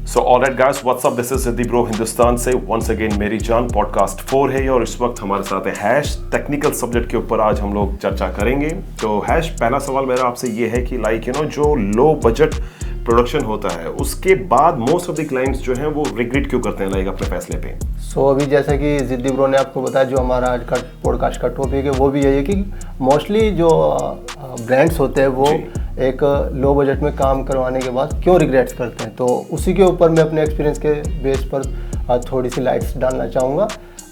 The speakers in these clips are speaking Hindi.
So alright guys, what's up, this is Siddhi bro Hindustan से वंस अगेन मेरी जान पॉडकास्ट 4 है और इस वक्त हमारे साथ है हैश। टेक्निकल सब्जेक्ट के ऊपर आज हम लोग चर्चा करेंगे। तो हैश, पहला सवाल मेरा आपसे ये है कि जो लो बजट प्रोडक्शन होता है उसके बाद मोस्ट ऑफ द क्लाइंट्स जो हैं वो रिग्रेट क्यों करते हैं अपने फैसले पे। अभी जैसे कि सिद्धि ब्रो ने आपको बताया, जो हमारा आज का पॉडकास्ट का टॉपिक है वो भी यही है कि मोस्टली जो ब्रांड्स होते हैं वो एक लो बजट में काम करवाने के बाद क्यों रिग्रेट्स करते हैं। तो उसी के ऊपर मैं अपने एक्सपीरियंस के बेस पर थोड़ी सी लाइट्स डालना चाहूँगा।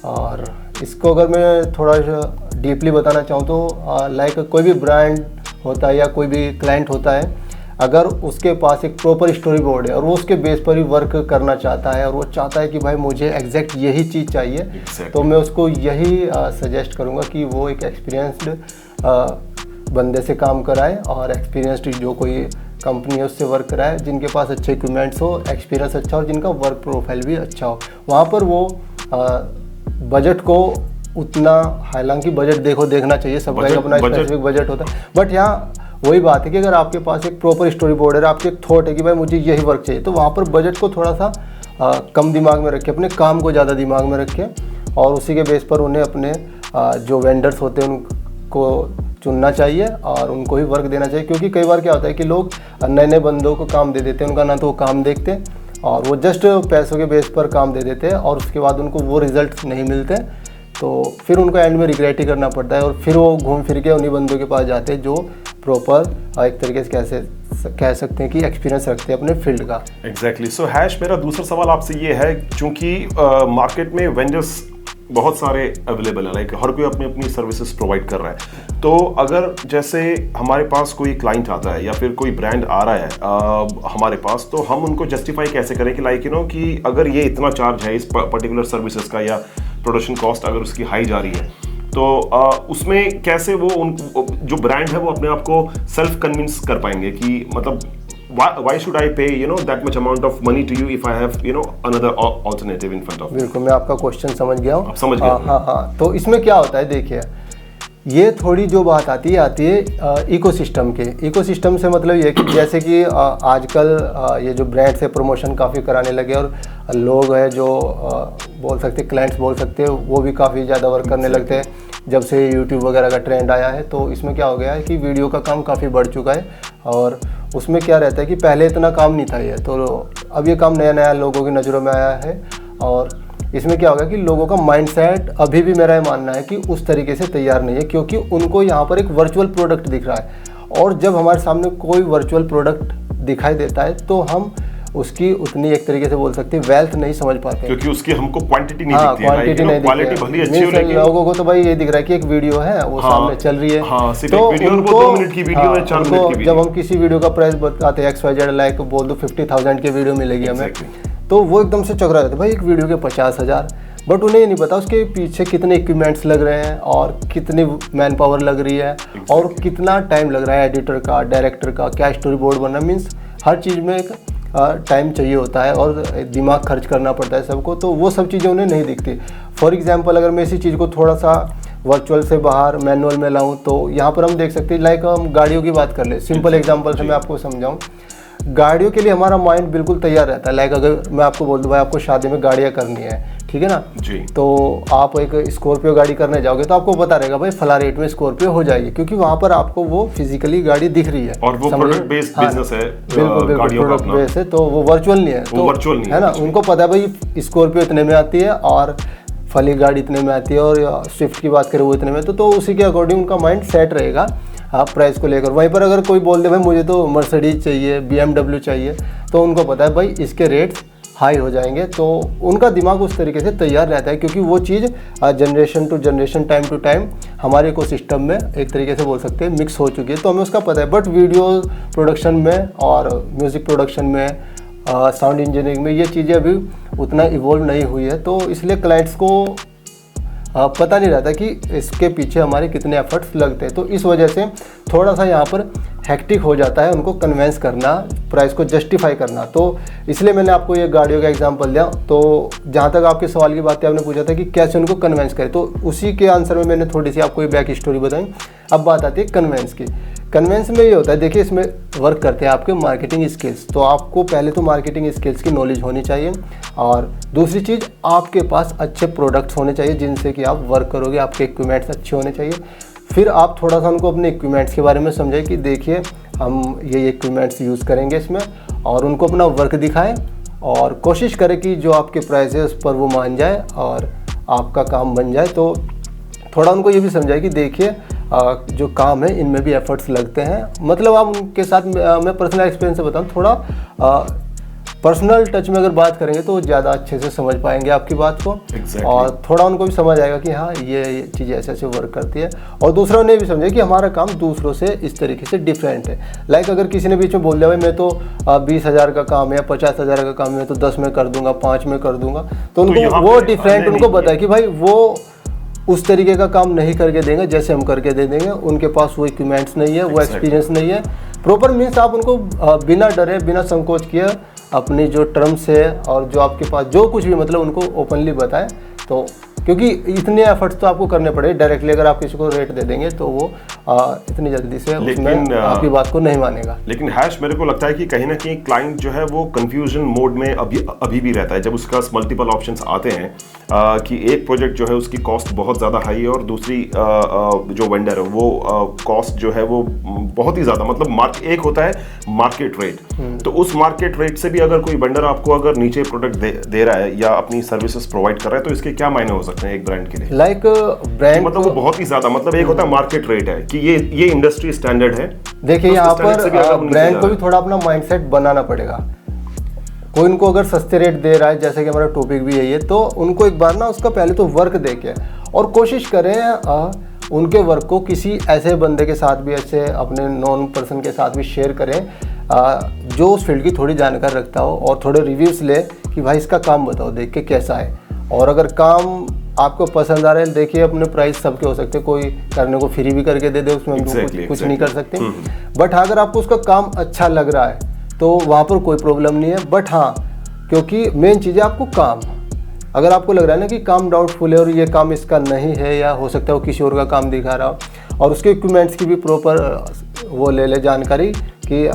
और इसको अगर मैं थोड़ा डीपली बताना चाहूँ तो लाइक कोई भी ब्रांड होता है या कोई भी क्लाइंट होता है, अगर उसके पास एक प्रॉपर स्टोरी बोर्ड है और वो उसके बेस पर ही वर्क करना चाहता है और वो चाहता है कि भाई मुझे एग्जैक्ट यही चीज़ चाहिए, तो मैं उसको यही सजेस्ट करूँगा कि वो एक एक्सपीरियंस्ड बंदे से काम कराए और एक्सपीरियंस्ड जो कोई कंपनी है उससे वर्क कराए, जिनके पास अच्छे इक्विपमेंट्स हो, एक्सपीरियंस अच्छा हो, जिनका वर्क प्रोफाइल भी अच्छा हो। वहाँ पर वो बजट को उतना, हालांकि बजट देखना चाहिए, सबका एक अपना स्पेसिफिक बजट होता है, बट यहाँ वही बात है कि अगर आपके पास एक प्रॉपर स्टोरी बोर्ड है, आपके एक थॉट है कि भाई मुझे यही वर्क चाहिए, तो वहाँ पर बजट को थोड़ा सा कम दिमाग में रखें, अपने काम को ज़्यादा दिमाग में रखें और उसी के बेस पर उन्हें अपने जो वेंडर्स होते हैं उनको चुनना चाहिए और उनको ही वर्क देना चाहिए। क्योंकि कई बार क्या होता है कि लोग नए बंदों को काम दे देते हैं, उनका ना तो वो काम देखते और वो जस्ट पैसों के बेस पर काम दे देते हैं और उसके बाद उनको वो रिजल्ट नहीं मिलते, तो फिर उनको एंड में रिग्रेट ही करना पड़ता है और फिर वो घूम फिर के उन्हीं बंदों के पास जाते हैं जो प्रॉपर एक तरीके से कैसे कह सकते हैं कि एक्सपीरियंस रखते हैं अपने फील्ड का। एग्जैक्टली। सो हैश, मेरा दूसरा सवाल आपसे ये है, क्योंकि मार्केट में वेंडर्स बहुत सारे अवेलेबल है, लाइक हर कोई अपनी अपनी सर्विसेज प्रोवाइड कर रहा है। तो अगर जैसे हमारे पास कोई क्लाइंट आता है या फिर कोई ब्रांड आ रहा है हमारे पास, तो हम उनको जस्टिफाई कैसे करें कि कि अगर ये इतना चार्ज है इस पर्टिकुलर सर्विसेज का या प्रोडक्शन कॉस्ट अगर उसकी हाई जा रही है, तो उसमें कैसे वो उन जो ब्रांड है वो अपने आप को सेल्फ कन्विंस कर पाएंगे कि मतलब why should I pay that much amount of money to you if I have another alternative in front of me? बिल्कुल, मैं आपका क्वेश्चन समझ गया हूँ। आप समझ गए? हाँ। तो इसमें क्या होता है, देखिए ये थोड़ी जो बात आती है इकोसिस्टम के। इकोसिस्टम से मतलब ये कि जैसे कि आजकल ये जो ब्रांड्स है प्रमोशन काफ़ी कराने लगे और लोग हैं जो बोल सकते, क्लाइंट्स बोल सकते हैं, वो भी काफ़ी ज़्यादा वर्क करने लगते हैं जब से यूट्यूब वगैरह का ट्रेंड आया है। तो इसमें क्या हो गया है कि वीडियो का काम काफ़ी बढ़ चुका है और उसमें क्या रहता है कि पहले इतना काम नहीं था ये, तो अब ये काम नया लोगों की नज़रों में आया है और इसमें क्या होगा कि लोगों का माइंडसेट अभी भी मेरा ये मानना है कि उस तरीके से तैयार नहीं है, क्योंकि उनको यहाँ पर एक वर्चुअल प्रोडक्ट दिख रहा है और जब हमारे सामने कोई वर्चुअल प्रोडक्ट दिखाई देता है तो हम उसकी उतनी एक तरीके से बोल सकते हैं वेल्थ नहीं समझ पाते, क्योंकि उसकी हमको क्वांटिटी नहीं दिखती है, क्वांटिटी नहीं क्वालिटी भली अच्छी हो, लेकिन लोगों को तो भाई ये दिख रहा है कि एक वीडियो है वो सामने चल रही है, तो वीडियो वो 2 मिनट की वीडियो है, 4 मिनट की वीडियो। जब हम किसी वीडियो का प्राइस बताते हैं XYZ, लाइक बोल दो 50,000 की वीडियो मिलेगी हमें, तो वो एकदम से चकरा जाते हैं भाई एक वीडियो के 50,000, बट उन्हें ये नहीं पता उसके पीछे कितने इक्विपमेंट्स लग रहे हैं और कितनी मैन पावर लग रही है और कितना टाइम लग रहा है एडिटर का, डायरेक्टर का, क्या स्टोरी बोर्ड बनना, मीन्स हर चीज़ में एक टाइम चाहिए होता है और दिमाग खर्च करना पड़ता है सबको, तो वो सब चीज़ें उन्हें नहीं दिखती। फॉर एग्जांपल अगर मैं इसी चीज़ को थोड़ा सा वर्चुअल से बाहर मैनुअल में लाऊं तो यहाँ पर हम देख सकते हैं, लाइक हम गाड़ियों की बात कर ले, सिंपल एग्जांपल से मैं आपको समझाऊं। गाड़ियों के लिए हमारा माइंड बिल्कुल तैयार रहता है, लाइक अगर मैं आपको बोल दूँ भाई आपको शादी में गाड़ियाँ करनी है, ठीक है ना जी, तो आप एक स्कॉर्पियो गाड़ी करने जाओगे तो आपको पता रहेगा भाई फला रेट में स्कॉर्पियो हो जाएगी, क्योंकि वहाँ पर आपको वो फिजिकली गाड़ी दिख रही है और वो प्रोडक्ट बेस्ड बिजनेस है, बिल्कुल प्रोडक्ट बेस्ड है, तो वो वर्चुअल नहीं है, तो वर्चुअल नहीं है ना। उनको पता है भाई स्कॉर्पियो इतने में आती है और फली गाड़ी इतने में आती है और स्विफ्ट की बात करें वो इतने में, तो उसी के अकॉर्डिंग उनका माइंड सेट रहेगा आप प्राइस को लेकर। वहीं पर अगर कोई बोल दे भाई मुझे तो मर्सिडीज चाहिए, BMW चाहिए, तो उनको पता है भाई इसके रेट्स हाई हो जाएंगे, तो उनका दिमाग उस तरीके से तैयार रहता है, क्योंकि वो चीज़ generation to generation, time to time हमारे इकोसिस्टम में एक तरीके से बोल सकते हैं मिक्स हो चुकी है, तो हमें उसका पता है। बट वीडियो प्रोडक्शन में और म्यूज़िक प्रोडक्शन में, साउंड इंजीनियरिंग में ये चीज़ें अभी उतना इवॉल्व नहीं हुई है, तो इसलिए क्लाइंट्स को पता नहीं रहता कि इसके पीछे हमारे कितने एफर्ट्स लगते हैं, तो इस वजह से थोड़ा सा यहाँ पर हेक्टिक हो जाता है उनको कन्वेंस करना, प्राइस को जस्टिफाई करना। तो इसलिए मैंने आपको ये गाड़ियों का एग्जांपल दिया। तो जहाँ तक आपके सवाल की बात है, आपने पूछा था कि कैसे उनको कन्वेंस करें, तो उसी के आंसर में मैंने थोड़ी सी आपको ये बैक स्टोरी बताई। अब बात आती है कन्वेंस की। कन्वेंस में ये होता है, देखिए इसमें वर्क करते हैं आपके मार्केटिंग स्किल्स। तो आपको पहले तो मार्केटिंग स्किल्स की नॉलेज होनी चाहिए, और दूसरी चीज़ आपके पास अच्छे प्रोडक्ट्स होने चाहिए जिनसे कि आप वर्क करोगे, आपके इक्विपमेंट्स अच्छे होने चाहिए। फिर आप थोड़ा सा उनको अपने इक्विपमेंट्स के बारे में समझाइए कि देखिए हम ये इक्विपमेंट्स यूज़ करेंगे इसमें, और उनको अपना वर्क दिखाएं और कोशिश करें कि जो आपके प्राइस है उस पर वो मान जाए और आपका काम बन जाए। तो थोड़ा उनको ये भी समझाए कि देखिए जो काम है इनमें भी एफर्ट्स लगते हैं। मतलब आप उनके साथ मैं पर्सनल एक्सपीरियंस से बताऊँ, थोड़ा पर्सनल टच में अगर बात करेंगे तो ज़्यादा अच्छे से समझ पाएंगे आपकी बात को। और थोड़ा उनको भी समझ आएगा कि हाँ ये चीज़ ऐसे ऐसे वर्क करती है, और दूसरा उन्हें भी समझे कि हमारा काम दूसरों से इस तरीके से डिफरेंट है। लाइक अगर किसी ने बीच में बोल दिया भाई मैं तो 20,000 का काम है या 50,000 का काम है तो 10 में कर दूंगा, 5 में कर दूंगा, तो उनको वो डिफरेंट उनको बताए कि भाई वो उस तरीके का काम नहीं करके देंगे जैसे हम करके दे देंगे। उनके पास वो इक्विपमेंट्स नहीं है, वो एक्सपीरियंस नहीं है। प्रॉपर मीन्स आप उनको बिना डरे बिना संकोच किए अपनी जो टर्म्स है और जो आपके पास जो कुछ भी मतलब उनको ओपनली बताएं। तो क्योंकि इतने एफर्ट्स तो आपको करने पड़े, डायरेक्टली अगर आप किसी को रेट दे देंगे तो वो इतनी जल्दी से उसमें आपकी बात को नहीं मानेगा। लेकिन हैश मेरे को लगता है कि कहीं ना कहीं क्लाइंट जो है वो कंफ्यूजन मोड में अभी भी रहता है जब उसका मल्टीपल ऑप्शंस आते हैं कि एक प्रोजेक्ट जो है उसकी कॉस्ट बहुत ज़्यादा हाई है और दूसरी जो वेंडर है वो कॉस्ट जो है वो बहुत ही ज़्यादा, मतलब एक होता है मार्केट रेट, तो उस मार्केट रेट से भी अगर कोई वेंडर आपको अगर नीचे प्रोडक्ट दे रहा है या अपनी सर्विसेज प्रोवाइड कर रहा है तो इसके क्या मायने हो सकते हैं एक ब्रांड के लिए? लाइक ब्रांड मतलब वो बहुत ही ज़्यादा, मतलब एक होता है मार्केट रेट है कि ये इंडस्ट्री स्टैंडर्ड है। देखिए यहाँ पर ब्रांड को भी थोड़ा अपना माइंडसेट बनाना पड़ेगा। कोई उनको अगर सस्ते रेट दे रहा है, जैसे कि हमारा टॉपिक भी यही है, तो उनको एक बार ना उसका पहले तो वर्क देके और कोशिश करें उनके वर्क को किसी ऐसे बंदे के साथ भी, ऐसे अपने नॉन पर्सन के साथ भी शेयर करें जो उस फील्ड की थोड़ी जानकारी रखता हो, और थोड़े रिव्यूज़ ले कि भाई इसका काम बताओ देख के कैसा है। और अगर काम आपको पसंद आ रहा है, देखिए अपने प्राइस सबके हो सकते हैं, कोई करने को फ्री भी करके दे दे, उसमें हम कुछ नहीं कर सकते। बट अगर आपको उसका काम अच्छा लग रहा है तो वहाँ पर कोई प्रॉब्लम नहीं है। बट हाँ, क्योंकि मेन चीज़ है आपको काम। अगर आपको लग रहा है ना कि काम डाउटफुल है और ये काम इसका नहीं है, या हो सकता है वो किसी और का काम दिखा रहा हो, और उसके इक्विपमेंट्स की भी प्रॉपर वो ले ले जानकारी कि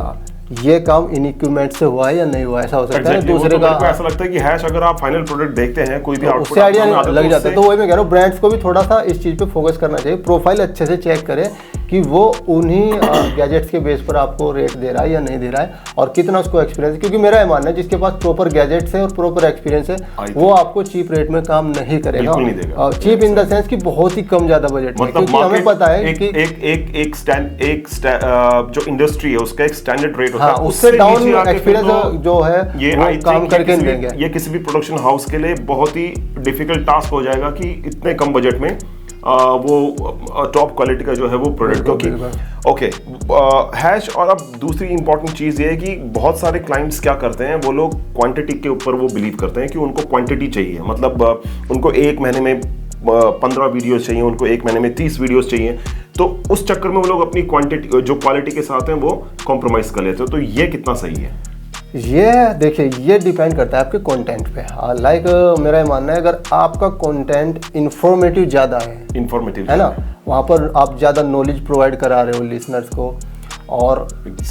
ये काम इन इक्विपमेंट से हुआ है या नहीं हुआ, ऐसा हो सकता है। दूसरे का ऐसा लगता है कि हैश अगर आप फाइनल प्रोडक्ट देखते हैं कोई भी तो उससे आइडिया लग जाता है। तो वही मैं कह रहा हूँ, ब्रांड्स को भी थोड़ा सा इस चीज़ पे फोकस करना चाहिए, प्रोफाइल अच्छे से चेक करें कि वो उन्हीं गैजेट्स के बेस पर आपको रेट दे रहा है या नहीं दे रहा है, और कितना उसको एक्सपीरियंस। क्योंकि मेरा ये मानना है जिसके पास प्रॉपर गैजेट्स है और प्रॉपर एक्सपीरियंस है वो आपको चीप रेट में काम नहीं करेगा। चीप इन द सेंस कि बहुत ही कम ज्यादा बजट में, क्योंकि हमें पता है कि एक जो इंडस्ट्री है उसका एक स्टैंडर्ड रेट होता है, उससे डाउन एक्सपीरियंस जो है ये वो काम करके नहीं देंगे। ये किसी भी प्रोडक्शन हाउस के लिए बहुत ही डिफिकल्ट टास्क हो जाएगा कि इतने कम बजट में वो टॉप क्वालिटी का जो है वो प्रोडक्ट। क्योंकि ओके हैश, और अब दूसरी इंपॉर्टेंट चीज़ ये है कि बहुत सारे क्लाइंट्स क्या करते हैं, वो लोग क्वांटिटी के ऊपर वो बिलीव करते हैं कि उनको क्वांटिटी चाहिए, मतलब उनको एक महीने में 15 वीडियोस चाहिए, उनको एक महीने में 30 वीडियोस चाहिए, तो उस चक्कर में वो लोग अपनी क्वांटिटी जो क्वालिटी के साथ हैं वो कॉम्प्रोमाइज कर लेते हैं। तो ये कितना सही है? ये देखिए ये डिपेंड करता है आपके कंटेंट पे। लाइक मेरा ये मानना है, अगर आपका कंटेंट इंफॉर्मेटिव ज़्यादा है ना, वहाँ पर आप ज़्यादा नॉलेज प्रोवाइड करा रहे हो लिसनर्स को, और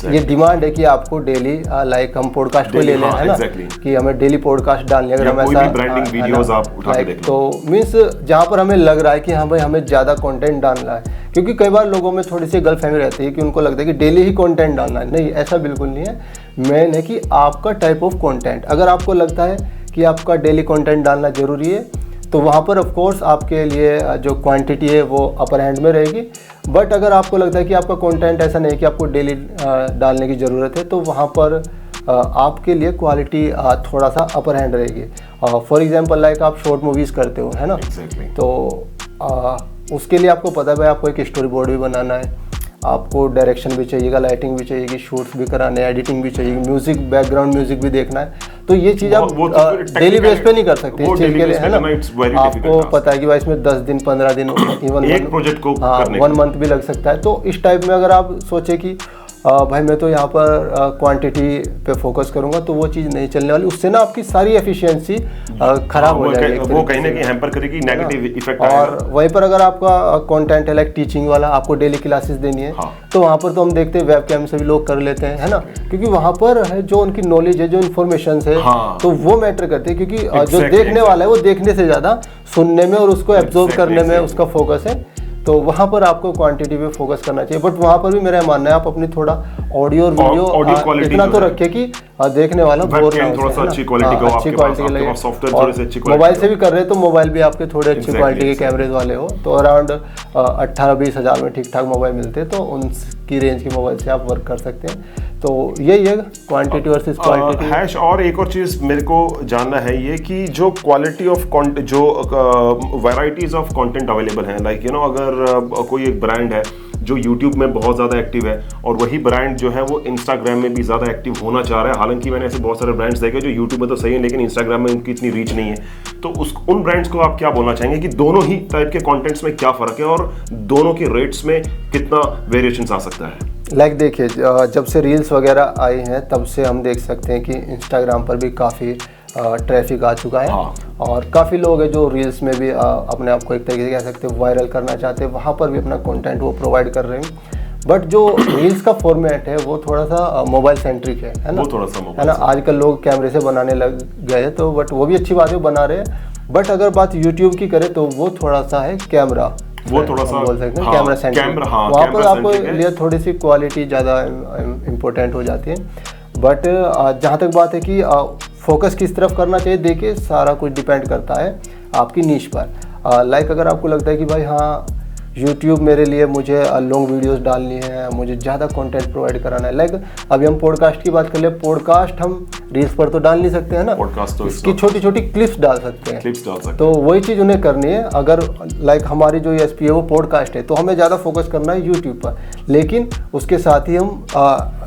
ये डिमांड है कि आपको डेली लाइक हम पॉडकास्ट को ले लें, है ना, कि हमें डेली पॉडकास्ट डालनी है। अगर हम ऐसा ब्रांडिंग वीडियोस आप उठा के देख लो, तो मीन्स जहाँ पर हमें लग रहा है कि हाँ भाई हमें ज़्यादा कंटेंट डालना है, क्योंकि कई बार लोगों में थोड़ी सी गलतफहमी रहती है कि उनको लगता है कि डेली ही कंटेंट डालना है। नहीं, ऐसा बिल्कुल नहीं है। मेन है कि आपका टाइप ऑफ कंटेंट, अगर आपको लगता है कि आपका डेली कंटेंट डालना ज़रूरी है तो वहाँ पर ऑफ कोर्स आपके लिए जो क्वांटिटी है वो अपर हैंड में रहेगी। बट अगर आपको लगता है कि आपका कंटेंट ऐसा नहीं कि आपको डेली डालने की ज़रूरत है, तो वहाँ पर आपके लिए क्वालिटी थोड़ा सा अपर हैंड रहेगी। फॉर एग्जांपल लाइक आप शॉर्ट मूवीज़ करते हो, है ना, तो उसके लिए आपको पता है भाई आपको एक स्टोरी बोर्ड भी बनाना है, आपको डायरेक्शन भी चाहिएगा, लाइटिंग भी चाहिएगी, शूट्स भी कराने, एडिटिंग भी चाहिए, म्यूजिक, बैकग्राउंड म्यूजिक भी देखना है। तो ये चीज़ आप डेली बेस पे नहीं कर सकते इस चीज़ के लिए, है ना। आपको पता है कि भाई इसमें 10 दिन 15 दिन इवन एक प्रोजेक्ट को 1 मंथ भी लग सकता है। तो इस टाइप में अगर आप सोचे कि भाई मैं तो यहाँ पर क्वांटिटी पे फोकस करूंगा, तो वो चीज़ नहीं चलने वाली। उससे ना आपकी सारी एफिशिएंसी खराब हो जाएगी, वो कहीं ना कहीं हैम्पर करेगी, नेगेटिव इफेक्ट आएगा। और वहीं पर अगर आपका कंटेंट है लाइक टीचिंग वाला, आपको डेली क्लासेस देनी है, तो वहाँ पर तो हम देखते हैं वेब कैम से भी लोग कर लेते हैं, है ना, क्योंकि वहाँ पर है जो उनकी नॉलेज है, जो इन्फॉर्मेशन है, तो वो मैटर करते हैं, क्योंकि जो देखने वाला है वो देखने से ज़्यादा सुनने में और उसको एब्जॉर्व करने में उसका फोकस है। तो वहाँ पर आपको क्वांटिटी पे फोकस करना चाहिए, बट वहाँ पर भी मेरा मानना है आप अपनी थोड़ा ऑडियो और वीडियो इतना तो रखे कि देखने वाला बोर ना हो, अच्छी क्वालिटी का, अच्छी क्वालिटी के लगे। मोबाइल से भी कर रहे हैं तो मोबाइल भी आपके थोड़े अच्छी क्वालिटी के कैमरेज वाले हो, तो अराउंड 18-20 हज़ार में ठीक ठाक मोबाइल मिलते हैं, तो उनकी रेंज के मोबाइल से आप वर्क कर सकते हैं। तो यही है क्वांटिटी वर्सेस क्वालिटी। हैश और एक और चीज़ मेरे को जानना है ये कि जो क्वालिटी ऑफ कंटेंट, जो वैराइटीज ऑफ कंटेंट अवेलेबल हैं, लाइक यू नो अगर कोई एक ब्रांड है जो YouTube में बहुत ज़्यादा एक्टिव है और वही ब्रांड जो है वो Instagram में भी ज़्यादा एक्टिव होना चाह रहा है, हालांकि मैंने ऐसे बहुत सारे ब्रांड्स देखे जो YouTube में तो सही है लेकिन Instagram में उनकी इतनी रीच नहीं है, तो उन ब्रांड्स को आप क्या बोलना चाहेंगे कि दोनों ही टाइप के कंटेंट्स में क्या फ़र्क है और दोनों के रेट्स में कितना वेरिएशन आ सकता है? लाइक देखिए, जब से रील्स वगैरह आई हैं तब से हम देख सकते हैं कि इंस्टाग्राम पर भी काफ़ी ट्रैफिक आ चुका है। और काफ़ी लोग हैं जो रील्स में भी अपने आप को एक तरीके से कह सकते हैं वायरल करना चाहते हैं, वहाँ पर भी अपना कंटेंट वो प्रोवाइड कर रहे हैं। बट जो रील्स का फॉर्मेट है वो थोड़ा सा मोबाइल सेंट्रिक है ना, वो थोड़ा सा है ना। आजकल लोग कैमरे से बनाने लग गए हैं, तो बट वो भी अच्छी बात है, बना रहे हैं। बट अगर बात यूट्यूब की करें तो वो थोड़ा सा है कैमरा, वो थोड़ा सा बोल सकते हैं कैमरा सेंट्रिक, वहाँ पर आपको लिए थोड़ी सी क्वालिटी ज़्यादा इम्पोर्टेंट हो जाती है। बट जहाँ तक बात है कि फोकस किस तरफ करना चाहिए, देखिए सारा कुछ डिपेंड करता है आपकी नीश पर। लाइक अगर आपको लगता है कि भाई हाँ YouTube मेरे लिए, मुझे लॉन्ग वीडियोस डालनी है, मुझे ज़्यादा कंटेंट प्रोवाइड कराना है, लाइक अभी हम पॉडकास्ट की बात कर ले, पॉडकास्ट हम रील्स पर तो डाल नहीं सकते हैं ना, पॉडकास्ट तो इसकी छोटी छोटी क्लिप्स डाल सकते हैं, क्लिप्स डाल सकते हैं। तो वही चीज़ उन्हें करनी है। अगर लाइक हमारी जो USP है वो पॉडकास्ट है, तो हमें ज़्यादा फोकस करना है यूट्यूब पर, लेकिन उसके साथ ही हम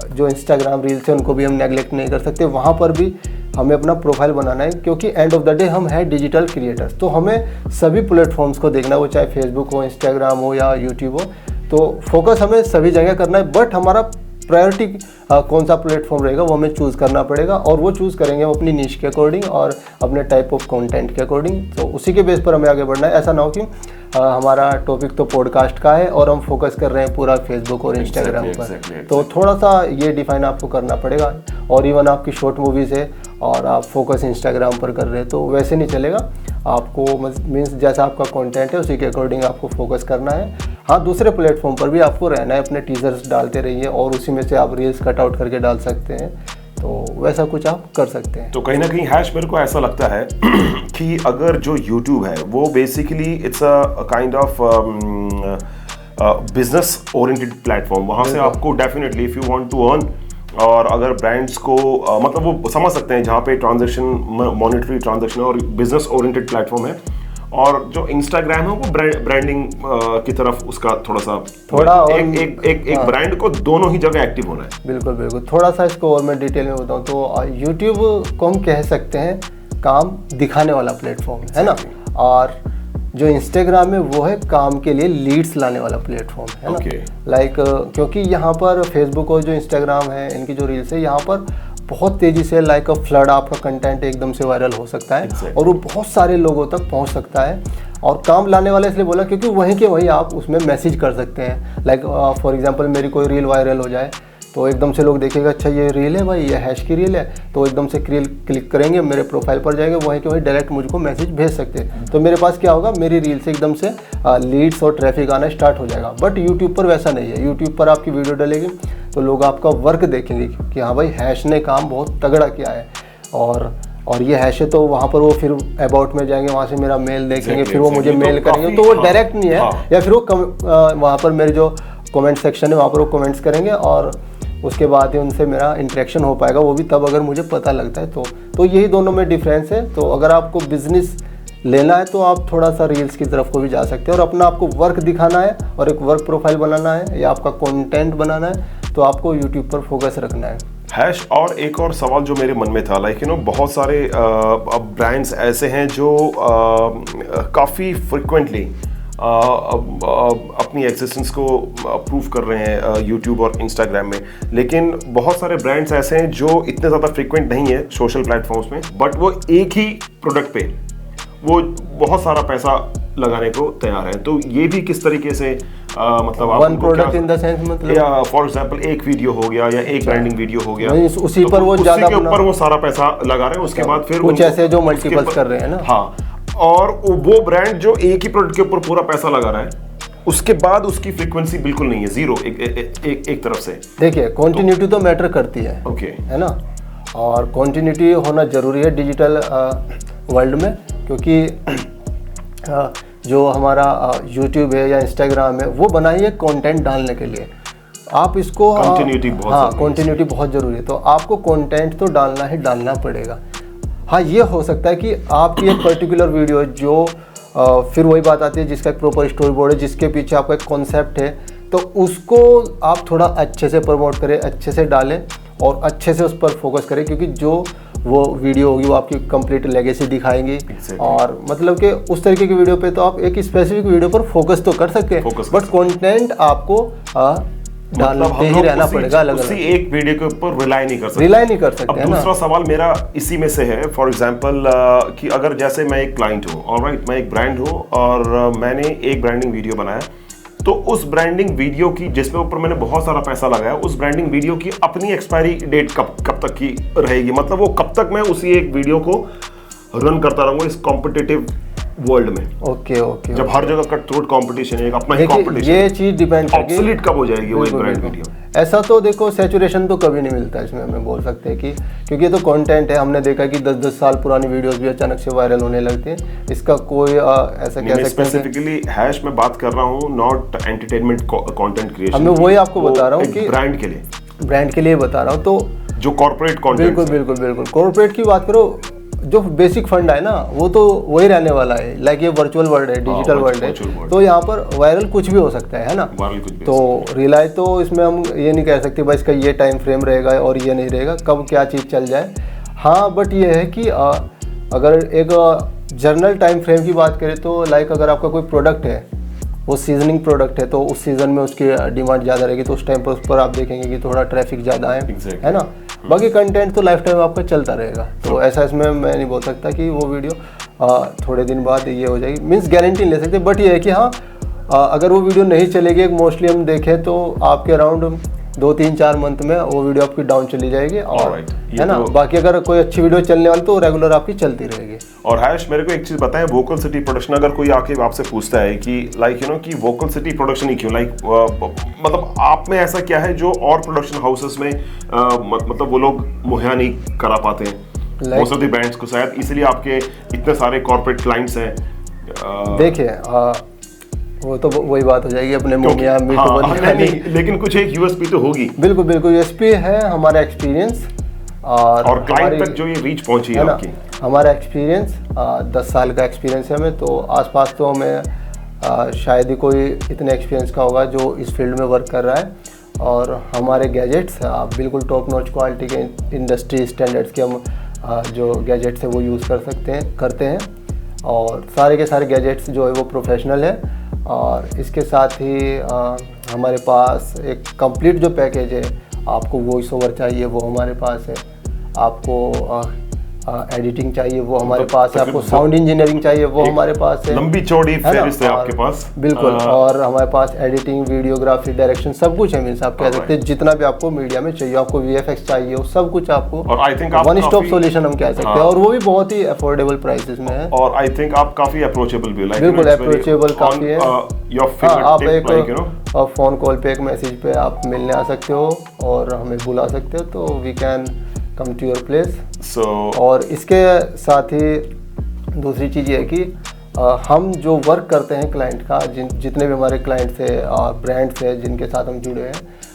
जो इंस्टाग्राम रील्स है उनको भी हम नेगलेक्ट नहीं कर सकते, वहाँ पर भी हमें अपना प्रोफाइल बनाना है, क्योंकि एंड ऑफ द डे हम हैं डिजिटल क्रिएटर्स, तो हमें सभी प्लेटफॉर्म्स को देखना है, वो चाहे फेसबुक हो, इंस्टाग्राम हो या यूट्यूब हो, तो फोकस हमें सभी जगह करना है। बट हमारा प्रायोरिटी कौन सा प्लेटफॉर्म रहेगा वो हमें चूज़ करना पड़ेगा, और वो चूज़ करेंगे हम अपनी नीश के अकॉर्डिंग और अपने टाइप ऑफ कंटेंट के अकॉर्डिंग, तो उसी के बेस पर हमें आगे बढ़ना है। ऐसा ना हो कि हमारा टॉपिक तो पॉडकास्ट का है और हम फोकस कर रहे हैं पूरा फेसबुक और इंस्टाग्राम पर, तो थोड़ा सा ये डिफाइन आपको करना पड़ेगा। और इवन आपकी शॉर्ट मूवीज़ है और आप फोकस इंस्टाग्राम पर कर रहे हैं तो वैसे नहीं चलेगा, आपको मीन्स जैसा आपका कंटेंट है उसी के अकॉर्डिंग आपको फोकस करना है। हाँ, दूसरे प्लेटफॉर्म पर भी आपको रहना है, अपने टीजर्स डालते रहिए और उसी में से आप रील्स कट आउट करके डाल सकते हैं, तो वैसा कुछ आप कर सकते हैं। तो कहीं ना कहीं हैश मेरे को ऐसा लगता है कि अगर जो YouTube है वो basically it's a kind of business oriented platform, वहाँ से आपको definitely if you want to earn, और अगर ब्रांड्स को मतलब वो समझ सकते हैं जहाँ पे ट्रांजैक्शन, मॉनेटरी ट्रांजैक्शन और बिजनेस ओरिएंटेड प्लेटफॉर्म है, और जो इंस्टाग्राम है वो ब्रांडिंग की तरफ उसका थोड़ा एक ब्रांड को दोनों ही जगह एक्टिव होना है। बिल्कुल बिल्कुल, थोड़ा सा इसको और मैं डिटेल में बताऊँ तो यूट्यूब को हम कह सकते हैं काम दिखाने वाला प्लेटफॉर्म है ना, और जो इंस्टाग्राम है वो है काम के लिए लीड्स लाने वाला प्लेटफॉर्म है ना। लाइक क्योंकि यहाँ पर फेसबुक और जो इंस्टाग्राम है इनकी जो रील्स है यहाँ पर बहुत तेज़ी से लाइक अ फ्लड आपका कंटेंट एकदम से वायरल हो सकता है और वो बहुत सारे लोगों तक पहुँच सकता है। और काम लाने वाला इसलिए बोला क्योंकि वहीं के वहीं आप उसमें मैसेज कर सकते हैं। लाइक फॉर एग्जांपल मेरी कोई रील वायरल हो जाए तो एकदम से लोग देखेगा अच्छा ये रील है भाई, ये हैश की रील है, तो एकदम से क्लिक करेंगे, मेरे प्रोफाइल पर जाएंगे, वहीं के वहीं डायरेक्ट मुझको मैसेज भेज सकते हैं। तो मेरे पास क्या होगा, मेरी रील से एकदम से लीड्स और ट्रैफिक आना स्टार्ट हो जाएगा। बट यूट्यूब पर वैसा नहीं है, यूट्यूब पर आपकी वीडियो डलेगी तो लोग आपका वर्क देखेंगे कि हाँ भाई हैश ने काम बहुत तगड़ा किया है, और ये हैश है, तो वहाँ पर वो फिर अबाउट में जाएंगे, वहाँ से मेरा मेल देखेंगे, फिर वो मुझे मेल करेंगे, तो वो डायरेक्ट नहीं है, या फिर वो वहाँ पर मेरे जो कमेंट सेक्शन है वहाँ पर वो कमेंट्स करेंगे और उसके बाद ही उनसे मेरा इंटरेक्शन हो पाएगा, वो भी तब अगर मुझे पता लगता है तो यही दोनों में डिफरेंस है। तो अगर आपको बिजनेस लेना है तो आप थोड़ा सा रील्स की तरफ को भी जा सकते हैं, और अपना आपको वर्क दिखाना है और एक वर्क प्रोफाइल बनाना है या आपका कंटेंट बनाना है तो आपको यूट्यूब पर फोकस रखना है। हैश और एक और सवाल जो मेरे मन में था, लाइक यू नो बहुत सारे ब्रांड्स ऐसे हैं जो काफ़ी फ्रिक्वेंटली अपनी एग्जिस्टेंस को प्रूव कर रहे हैं यूट्यूब और इंस्टाग्राम में। लेकिन बहुत सारे ब्रांड्स ऐसे हैं जो इतने ज़्यादा फ्रिक्वेंट नहीं है सोशल प्लेटफॉर्म्स में, बट वो एक ही प्रोडक्ट पे वो बहुत सारा पैसा लगाने को तैयार है। तो ये भी किस तरीके से मतलब one product in the sense, मतलब या फॉर एग्जांपल एक वीडियो हो गया या एक ब्रांडिंग वीडियो हो गया, उसी पर वो ज्यादा के ऊपर वो सारा पैसा लगा रहे हैं। उसके बाद फिर कुछ ऐसे जो मल्टीपल्स कर रहे हैं ना, हाँ, और वो ब्रांड जो एक ही प्रोडक्ट के ऊपर पूरा पैसा लगा रहा है, उसके बाद उसकी फ्रीक्वेंसी बिल्कुल नहीं है, जीरो एक तरफ से। देखिए कॉन्टिन्यूटी तो मैटर करती है, ओके, है ना, और कॉन्टिन्यूटी होना जरूरी है डिजिटल वर्ल्ड में, क्योंकि जो हमारा यूट्यूब है या इंस्टाग्राम है वो बनाई है कंटेंट डालने के लिए। आप इसको कंटिन्यूटी कंटिन्यूटी बहुत जरूरी है, तो आपको कंटेंट तो डालना ही डालना पड़ेगा। हाँ, ये हो सकता है कि आपकी एक पर्टिकुलर वीडियो जो फिर वही बात आती है जिसका एक प्रॉपर स्टोरी बोर्ड है, जिसके पीछे आपका एक कॉन्सेप्ट है, तो उसको आप थोड़ा अच्छे से प्रमोट करें, अच्छे से डालें और अच्छे से उस पर फोकस करें, क्योंकि जो वो वीडियो होगी वो आपकी कंप्लीट लेगेसी दिखाएंगी। और मतलब कि उस तरीके की वीडियो पे तो आप एक स्पेसिफिक वीडियो पर फोकस तो कर सकते हैं, बट कंटेंट आपको डालते ही रहना पड़ेगा। उसी एक वीडियो के ऊपर रिलाई नहीं कर सकते। अब दूसरा सवाल मेरा इसी में से है, फॉर एग्जांपल कि अगर जैसे मैं एक क्लाइंट हूँ, ऑलराइट, मैं एक ब्रांड हूँ और मैंने एक ब्रांडिंग वीडियो बनाया, तो उस ब्रांडिंग वीडियो की जिसमें ऊपर मैंने बहुत सारा पैसा लगाया, उस ब्रांडिंग वीडियो की अपनी एक्सपायरी डेट कब तक की रहेगी, मतलब वो कब तक मैं उसी एक वीडियो को रन करता रहूंगा इस कॉम्पिटिटिव वर्ल्ड में। ओके जब हर जगह कट थ्रोट कंपटीशन है, अपना ही कंपटीशन, ये चीज डिपेंड करती है ऑब्सोलीट कब हो जाएगी वो एक ब्रांड वीडियो। ऐसा तो देखो सैचुरेशन तो कभी नहीं मिलता इसमें, हम बोल सकते हैं कि क्योंकि ये तो कंटेंट है। हमने देखा कि 10-10 साल पुरानी वीडियोस भी अचानक से वायरल होने लगती हैं। इसका कोई ऐसा कह सकते हैं स्पेसिफिकली हैश मैं बात कर रहा हूँ, नॉट एंटरटेनमेंट कंटेंट क्रिएशन। मैं वही आपको बता रहा हूँ कि ब्रांड के लिए बता रहा हूँ, तो जो कॉर्पोरेट कंटेंट, बिल्कुल कॉर्पोरेट की बात करो, जो बेसिक फंड है ना वो तो वही रहने वाला है। लाइक ये वर्चुअल वर्ल्ड है, डिजिटल वर्ल्ड है, तो यहाँ पर वायरल कुछ भी हो सकता है ना। तो रिलाई तो इसमें हम ये नहीं कह सकते भाई इसका ये टाइम फ्रेम रहेगा और ये नहीं रहेगा, कब क्या चीज़ चल जाए। हाँ, बट ये है कि अगर एक जर्नल टाइम फ्रेम की बात करें तो लाइक अगर आपका कोई प्रोडक्ट है, वो सीजनिंग प्रोडक्ट है, तो उस सीज़न में उसकी डिमांड ज़्यादा रहेगी, तो उस टाइम पर उस पर आप देखेंगे कि थोड़ा ट्रैफिक ज़्यादा है ना। बाकी कंटेंट तो लाइफ टाइम आपका चलता रहेगा, तो ऐसा इसमें मैं नहीं बोल सकता कि वो वीडियो थोड़े दिन बाद ये हो जाएगी, मीन्स गारंटी नहीं ले सकते। बट ये है कि हाँ, अगर वो वीडियो नहीं चलेगी, मोस्टली हम देखें तो आपके अराउंड 2-3-4 मंथ में वो वीडियो आपकी डाउन चली जाएगी, और है ना। बाकी अगर कोई अच्छी वीडियो चलने वाली तो रेगुलर आपकी चलती रहेगी। और हैश मेरे को एक चीज बताएं, वोकल सिटी प्रोडक्शन, अगर कोई आके आपसे पूछता है कि लाइक यू नो कि वोकल सिटी प्रोडक्शन ही क्यों, लाइक मतलब आप में ऐसा क्या है जो और प्रोडक्शन हाउसेस में मतलब वो लोग मुहैया नहीं करा पाते हैं मोस्ट ऑफ द ब्रांड्स को, शायद इसलिए आपके इतने सारे कॉर्पोरेट क्लाइंट्स हैं। देखिए वो तो वही बात हो जाएगी अपने मुंह में मीठ नहीं, लेकिन कुछ एक यूएसपी तो होगी। बिल्कुल यूएसपी है हमारा एक्सपीरियंस, और क्लाइंट तक जो ये रीच पहुंची है आपकी। हमारा एक्सपीरियंस 10 साल का एक्सपीरियंस है हमें, तो आसपास तो हमें शायद ही कोई इतने एक्सपीरियंस का होगा जो इस फील्ड में वर्क कर रहा है। और हमारे गैजेट्स बिल्कुल टॉप नॉच क्वालिटी के इंडस्ट्री स्टैंडर्ड्स के हम जो गैजेट्स है वो यूज़ करते हैं, और सारे के सारे गैजेट्स जो है वो प्रोफेशनल है। और इसके साथ ही हमारे पास एक कंप्लीट जो पैकेज है, आपको वॉइस ओवर चाहिए वो हमारे पास है, आपको एडिटिंग चाहिए वो हमारे पास है, आपको साउंड इंजीनियरिंग चाहिए वो हमारे पास है, लंबी चौड़ी फेरिस्त है आपके पास। बिल्कुल, और हमारे पास एडिटिंग, वीडियोग्राफी, डायरेक्शन सब कुछ है। मीन्स आप कह सकते हैं जितना भी आपको मीडिया में चाहिए, आपको वीएफएक्स चाहिए, वो सब कुछ आपको, और I think one stop solution हम कह सकते हैं, और वो भी बहुत ही अफोर्डेबल प्राइसेस में है। और आई थिंक आप काफी अप्रोचेबल भी, बिल्कुल अप्रोचेबल काफी है। आप एक फोन कॉल पे, एक मैसेज पे आप मिलने आ सकते हो और हमें बुला सकते हो, तो we can come to your place. और इसके साथ ही दूसरी चीज़ ये है कि हम जो वर्क करते हैं क्लाइंट का, जितने भी हमारे क्लाइंट्स है और ब्रांड्स है जिनके साथ हम जुड़े हैं,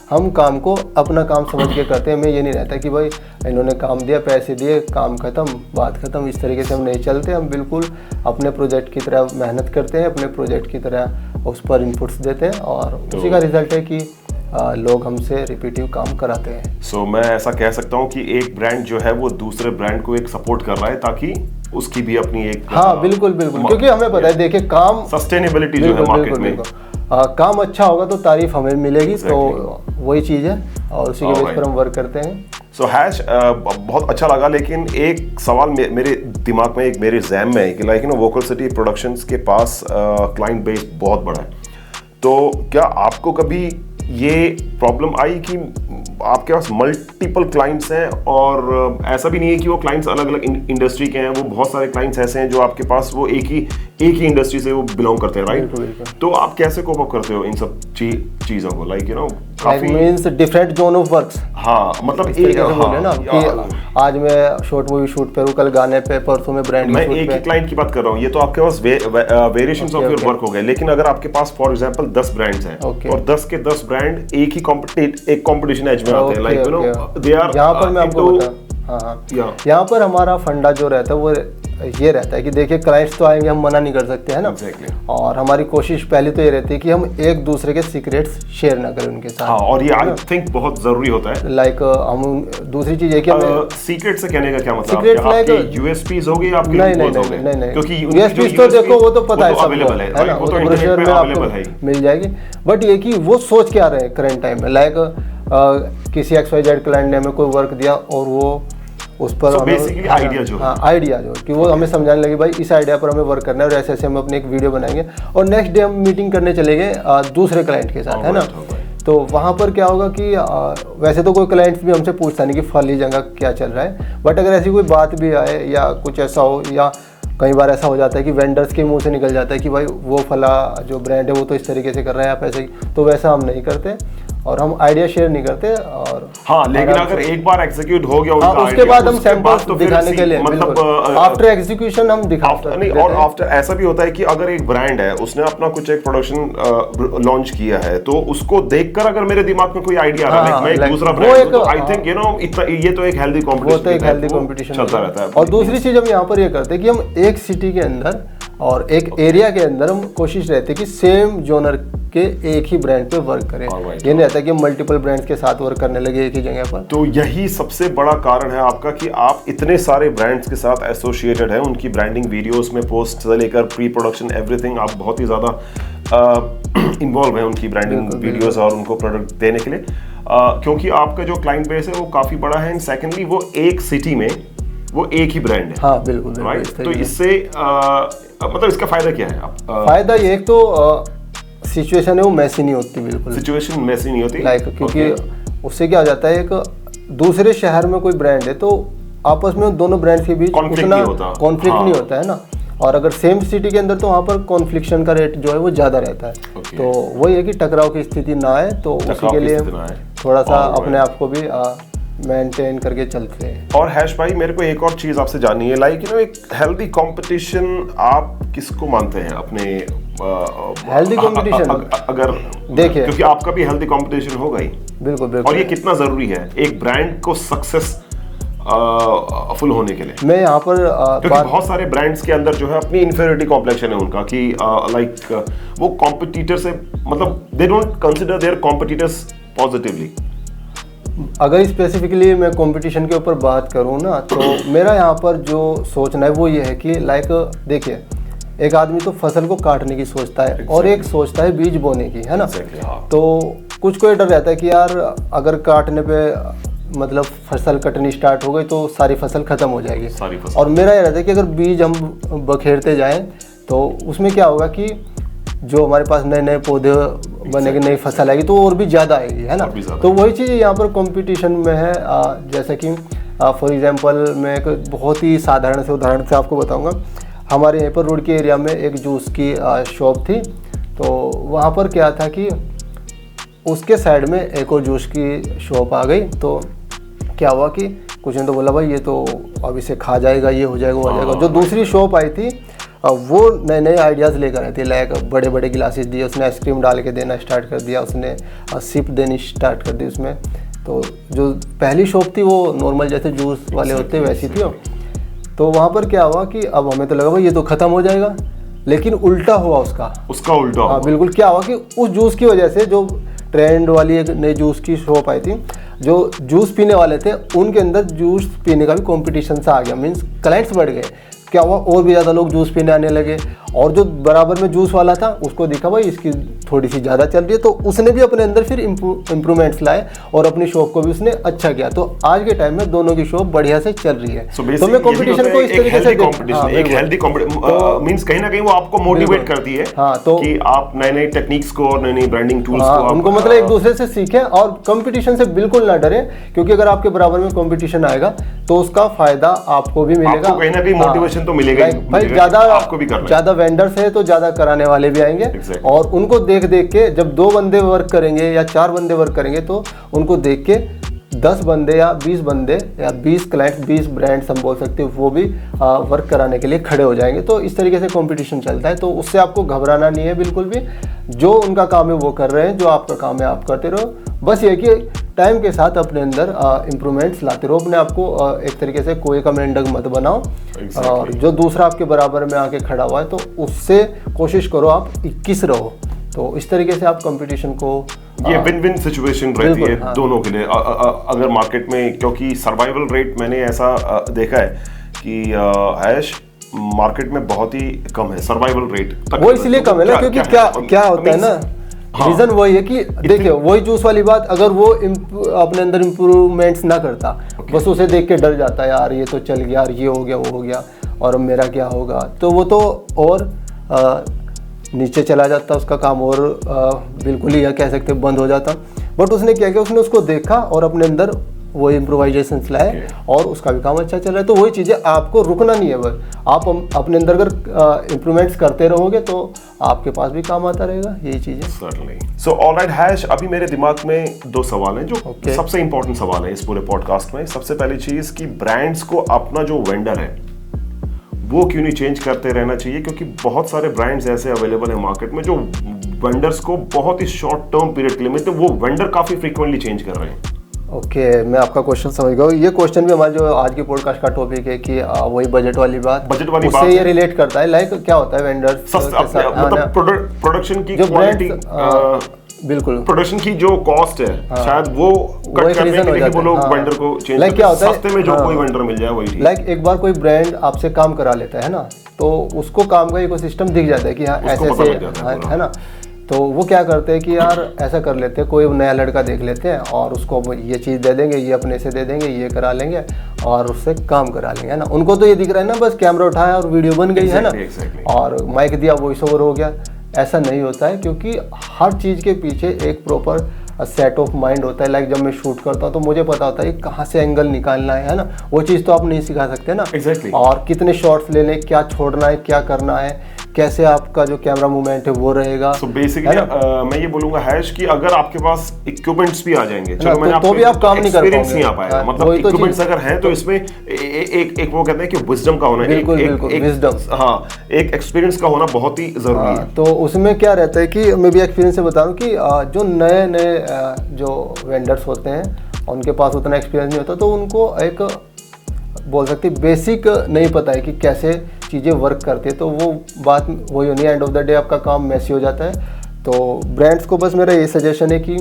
हम काम को अपना काम समझ के करते हैं। हमें ये नहीं रहता कि भाई इन्होंने काम दिया, पैसे दिए, काम खत्म, बात खत्म, इस तरीके से हम नहीं चलते। हम बिल्कुल अपने प्रोजेक्ट की तरह मेहनत करते हैं, अपने प्रोजेक्ट की तरह उस पर इनपुट्स देते हैं, और उसी का रिजल्ट है कि लोग हमसे रिपीटिव काम कराते हैं। मैं ऐसा कह सकता हूँ कि एक ब्रांड जो है वो दूसरे ब्रांड को एक सपोर्ट कर रहा है ताकि उसकी भी अपनी एक हाँ बिल्कुल बिल्कुल, क्योंकि हमें पता है देखिए काम सस्टेनेबिलिटी जो है मार्केट में, काम अच्छा होगा तो तारीफ हमें मिलेगी। तो वही चीज़ है और उसी के बेस पर हम वर्क करते हैं। सो हैश बहुत अच्छा लगा, लेकिन एक सवाल मेरे दिमाग में, एक मेरे जहन में है कि लाइक वोकल सिटी प्रोडक्शंस के पास क्लाइंट बेस बहुत बड़ा है, तो क्या आपको कभी ये प्रॉब्लम आई कि आपके पास मल्टीपल क्लाइंट्स हैं और ऐसा भी नहीं है कि वो क्लाइंट्स अलग अलग इंडस्ट्री के हैं, वो बहुत सारे क्लाइंट्स ऐसे हैं जो आपके पास वो एक ही इंडस्ट्री से वो बिलोंग करते हैं, राइट? तो आप कैसे कोप अप करते हो इन सब चीज़ों को, लाइक काफी means different zone of works? हाँ मतलब ना कि आज मैं शॉर्ट मूवी शूट पे हूँ, कल गाने पे, परसों में ब्रांड, मैं एक ही क्लाइंट की बात कर रहा हूँ। ये तो आपके पास वेरिएशंस ऑफ योर वर्क हो गए, लेकिन अगर आपके पास फॉर एग्जांपल 10 ब्रांड्स हैं और 10 के 10 ब्रांड एक ही कंपटीशन एज में आते हैं, लाइक दे आर, यहाँ पर मैं आपको हाँ यहाँ पर हमारा फंडा जो रहता है वो ये रहता है कि देखिए क्लाइंट्स तो आएंगे, हम मना नहीं कर सकते हैं ना। और हमारी कोशिश पहले तो ये रहती है कि हम एक दूसरे के सीक्रेट्स शेयर ना करें उनके साथ। हाँ, और ये आई थिंक बहुत जरूरी होता है। लाइक हम दूसरी चीज है कि हमें सीक्रेट से कहने का क्या मतलब? सीक्रेट लाइक यूएसपीज हो गए आपके? नहीं, क्योंकि यूएसपीज तो देखो वो तो पता है सबको, है ना, वो तो इंटरनेट पे अवेलेबल है, मिल जाएगी। बट ये कि वो सोच क्या रहे करंट टाइम में, लाइक किसी XYZ क्लाइंट ने हमें कोई वर्क दिया और वो उस पर आइडिया जो कि वो हमें समझाने लगे भाई इस आइडिया पर हमें वर्क करना है और ऐसे ऐसे हम अपने एक वीडियो बनाएंगे, और नेक्स्ट डे हम मीटिंग करने चले गए दूसरे क्लाइंट के साथ, है ना। तो वहाँ पर क्या होगा कि वैसे तो कोई क्लाइंट्स भी हमसे पूछता नहीं कि फली जगह क्या चल रहा है, बट अगर ऐसी कोई बात भी आए या कुछ ऐसा हो, या कई बार ऐसा हो जाता है कि वेंडर्स के मुंह से निकल जाता है कि भाई वो फला जो ब्रांड है वो तो इस तरीके से कर रहा है, आप ऐसे ही, तो वैसा हम नहीं करते और हम आइडिया शेयर नहीं करते। और हाँ, लेकिन अगर एक बार एग्जीक्यूट हो गया उनका उसके बाद हम सैंपल्स तो दिखाने के लिए मतलब आफ्टर एग्जीक्यूशन हम दिखाते नहीं। और आफ्टर ऐसा भी होता है कि अगर एक ब्रांड है, उसने अपना कुछ एक प्रोडक्शन लॉन्च किया है, तो उसको देखकर अगर मेरे दिमाग में कोई आइडिया आ रहा है, मैं एक दूसरा ब्रांड, तो आई थिंक ये तो एक हेल्दी कॉम्पिटिशन चलता रहता है। और दूसरी चीज हम यहाँ पर ये करते हैं कि हम एक सिटी के अंदर और एक एरिया के अंदर हम कोशिश रहती है कि सेम जोनर के एक ही ब्रांड पे वर्क करें। ये नहीं रहता कि हम मल्टीपल ब्रांड्स के साथ वर्क करने लगे एक ही जगह पर। तो यही सबसे बड़ा कारण है आपका कि आप इतने सारे ब्रांड्स के साथ एसोसिएटेड हैं, उनकी ब्रांडिंग वीडियोस में पोस्ट से लेकर प्री प्रोडक्शन एवरीथिंग, आप बहुत ही ज़्यादा इन्वॉल्व हैं उनकी ब्रांडिंग वीडियोस और उनको प्रोडक्ट देने के लिए, क्योंकि आपका जो क्लाइंट बेस है वो काफ़ी बड़ा है, एंड सेकेंडली वो एक सिटी में वो एक ही ब्रांड है। हाँ बिल्कुल, राइट। तो इससे मतलब इसका फायदा क्या है? फायदा ये एक तो सिचुएशन है वो मैसी नहीं होती, बिल्कुल सिचुएशन मैसी नहीं होती, लाइक क्योंकि उससे क्या हो जाता है, एक दूसरे शहर में कोई ब्रांड है तो आपस में दोनों ब्रांड्स के बीच उतना कॉन्फ्लिक्ट नहीं होता है ना। और अगर सेम सिटी के अंदर तो वहाँ पर कॉन्फ्लिक्शन का रेट जो है वो ज़्यादा रहता है। तो वही है कि टकराव की स्थिति ना आए, तो उसी के लिए थोड़ा सा अपने आप को भी मेंटेन करके चलते हैं। और हैश भाई, मेरे को एक और चीज आपसे जाननी है, लाइक एक हेल्दी कंपटीशन आप किसको मानते हैं अपने? हेल्दी कंपटीशन अगर देखिए, क्योंकि आपका भी हेल्दी कंपटीशन होगा ही, बिल्कुल। और ये कितना जरूरी है एक ब्रांड को सक्सेस फुल होने के लिए? मैं यहाँ पर क्योंकि बहुत सारे ब्रांड्स के अंदर जो है अपनी इन्फीरियरिटी कॉम्प्लेक्शन है उनका कि लाइक वो कॉम्पिटिटर से मतलब they don't consider their competitors positively. अगर स्पेसिफिकली मैं कंपटीशन के ऊपर बात करूँ ना, तो मेरा यहाँ पर जो सोचना है वो ये है कि लाइक देखिए, एक आदमी तो फसल को काटने की सोचता है और एक सोचता है बीज बोने की, है ना। तो कुछ को डर रहता है कि यार अगर काटने पे मतलब फसल कटनी स्टार्ट हो गई तो सारी फसल खत्म हो जाएगी। और मेरा ये रहता है कि अगर बीज हम बखेरते जाएं तो उसमें क्या होगा कि जो हमारे पास नए नए पौधे बनेंगे, नई फसल आएगी तो और भी ज़्यादा आएगी, है ना। तो वही चीज़ यहाँ पर कंपटीशन में है। जैसा कि फॉर एग्जांपल मैं एक बहुत ही साधारण से उदाहरण से आपको बताऊंगा। हमारे यहाँ पर रुड़की एरिया में एक जूस की शॉप थी, तो वहाँ पर क्या था कि उसके साइड में एक और जूस की शॉप आ गई। तो क्या हुआ कि कुछ ने तो बोला भाई ये तो अब इसे खा जाएगा, ये हो जाएगा, वो हो जाएगा। जो दूसरी शॉप आई थी वो नए नए आइडियाज़ लेकर आई थी, लाइक बड़े बड़े गिलासेस दिए, उसने आइसक्रीम डाल के देना स्टार्ट कर दिया, उसने सिप देनी स्टार्ट कर दी उसमें। तो जो पहली शॉप थी वो नॉर्मल जैसे जूस वाले होते वैसी थी। तो वहाँ पर क्या हुआ कि अब हमें तो लगा भाई ये तो ख़त्म हो जाएगा, लेकिन उल्टा हुआ उसका उल्टा। हाँ बिल्कुल। क्या हुआ कि उस जूस की वजह से जो ट्रेंड वाली एक नई जूस की शॉप आई थी, जो जूस पीने वाले थे उनके अंदर जूस पीने का भी कंपटीशन सा आ गया, मीन्स क्लाइंट्स बढ़ गए। क्या हुआ, और भी ज़्यादा लोग जूस पीने आने लगे, और जो बराबर में जूस वाला था उसको दिखा भाई इसकी थोड़ी सी ज़्यादा चल रही है, तो उसने भी अपने अंदर फिर इम्प्रूवमेंट्स लाए और अपनी शॉप को भी उसने अच्छा किया। तो आज के टाइम में दोनों की शॉप बढ़िया से चल रही है। तो मैं कंपटीशन को इस तरीके से एक हेल्दी कंपटीशन मींस कहीं ना कहीं वो आपको मोटिवेट करती है कि आप नए नए टेक्निक्स को और नई नई ब्रांडिंग टूल्स को उनको मतलब एक दूसरे से सीखें और कंपटीशन से बिल्कुल ना डरे, क्योंकि अगर आपके बराबर में कंपटीशन आएगा तो उसका फायदा आपको भी मिलेगा, आपको कहीं ना कहीं मोटिवेशन तो मिलेगा भाई। ज्यादा वेंडर्स है तो ज्यादा कराने वाले भी आएंगे, और उनको देख देख के जब 2 बंदे वर्क करेंगे या 4 बंदे वर्क करेंगे तो उनको देख के 10 बंदे या 20 बंदे या 20 क्लाइंट्स, 20 ब्रांड्स हम बोल सकते हैं, वो भी वर्क कराने के लिए खड़े हो जाएंगे। तो इस तरीके से कंपटीशन चलता है, तो उससे आपको घबराना नहीं है बिल्कुल भी। जो उनका काम है वो कर रहे हैं, जो आपका काम है आप करते रहो। बस ये कि टाइम के साथ अपने अंदर इम्प्रूवमेंट्स लाते रहो, अपने आप को एक तरीके से कोई का मेंढक मत बनाओ। और जो दूसरा आपके बराबर में आके खड़ा हुआ है तो उससे कोशिश करो आप 21 रहो। तो इस तरीके से आप कंपटीशन को, ये विन विन सिचुएशन रहती है दोनों के लिए अगर मार्केट में, क्योंकि सर्वाइवल रेट मैंने ऐसा देखा है कि हैश मार्केट में बहुत ही कम है सर्वाइवल रेट। वो इसलिए कम है ना क्योंकि क्या होता है ना, रीजन वही है कि देखिए वही जूस वाली बात, अगर वो अपने अंदर इम्प्रूवमेंट्स ना करता, बस उसे देख के डर जाता है यार ये तो चल गया, यार ये हो गया वो हो गया और अब मेरा क्या होगा, तो वो तो और नीचे चला जाता, उसका काम और बिल्कुल ही कह सकते बंद हो जाता। बट उसने क्या किया, उसने उसको देखा और अपने अंदर वो इम्प्रोवाइजेशन लाए और उसका भी काम अच्छा चल रहा है। तो वही चीज़ें, आपको रुकना नहीं है, बस आप अपने अंदर अगर इम्प्रूवमेंट्स करते रहोगे तो आपके पास भी काम आता रहेगा, यही चीज़ें। सो ऑलराइट हैश, अभी मेरे दिमाग में 2 सवाल हैं जो सबसे इंपॉर्टेंट सवाल है इस पूरे पॉडकास्ट में। सबसे पहली चीज़ कि ब्रांड्स को अपना जो वेंडर है वो क्यों नहीं चेंज करते रहना चाहिए, क्योंकि बहुत सारे ब्रांड्स ऐसे अवेलेबल है मार्केट में जो वेंडर्स को बहुत ही शॉर्ट टर्म पीरियड के लिए, मतलब वो वेंडर काफी फ्रीक्वेंटली चेंज कर रहे हैं। ओके, मैं आपका क्वेश्चन समझ गया। ये क्वेश्चन भी हमारे जो आज की पॉडकास्ट का टॉपिक है कि वही बजट वाली बात उससे ये रिलेट करता है। लाइक क्या होता है वेंडर्स मतलब प्रोडक्शन की क्वालिटी, बिल्कुल प्रोडक्शन की जो कॉस्ट है शायद वो कट करने के लिए वो लोग वेंडर को चेंज करते हैं। सस्ते में जो कोई वेंडर मिल जाए वही ठीक। लाइक एक बार कोई ब्रांड आपसे काम करा लेता है ना, तो उसको काम का इकोसिस्टम दिख जाता है कि हाँ ऐसे ऐसे है ना, तो वो क्या करते हैं कि यार ऐसा कर लेते हैं, कोई नया लड़का देख लेते हैं और उसको ये चीज़ दे देंगे, ये अपने से दे देंगे, ये करा लेंगे और उससे काम करा लेंगे, है ना। उनको तो ये दिख रहा है ना, बस कैमरा उठाया और वीडियो बन गई, है ना, और माइक दिया, वॉइस ओवर हो गया। ऐसा नहीं होता है, क्योंकि हर चीज़ के पीछे एक प्रॉपर सेट ऑफ माइंड होता है। लाइक जब मैं शूट करता हूँ तो मुझे पता होता है कहाँ से एंगल निकालना है ना, वो चीज़ तो आप नहीं सिखा सकते ना। और कितने शॉट्स लेने, क्या छोड़ना है, क्या करना है, कैसे आपका जो कैमरा मूवमेंट है वो रहेगा। So basically मैं ये बोलूंगा हैश कि अगर आपके पास इक्विपमेंट्स भी आ जाएंगे, चलो मैंने तो भी आप काम नहीं कर पाओगे, एक्सपीरियंस नहीं आ पाएगा, मतलब इक्विपमेंट्स अगर हैं तो इसमें एक वो कहते हैं कि विजडम का होना, एक विजडम, हाँ, एक एक्सपीरियंस का होना बहुत ही जरूरी है। तो उसमें क्या रहता है कि मैं भी एक्सपीरियंस से बता रहा हूँ कि जो नए नए जो वेंडर्स होते हैं उनके पास उतना एक्सपीरियंस नहीं होता, तो उनको एक बोल सकते बेसिक नहीं पता है कि कैसे चीज़ें वर्क करती है, तो वो बात वही होनी है, एंड ऑफ द डे आपका काम मैसी हो जाता है। तो ब्रांड्स को बस मेरा ये सजेशन है कि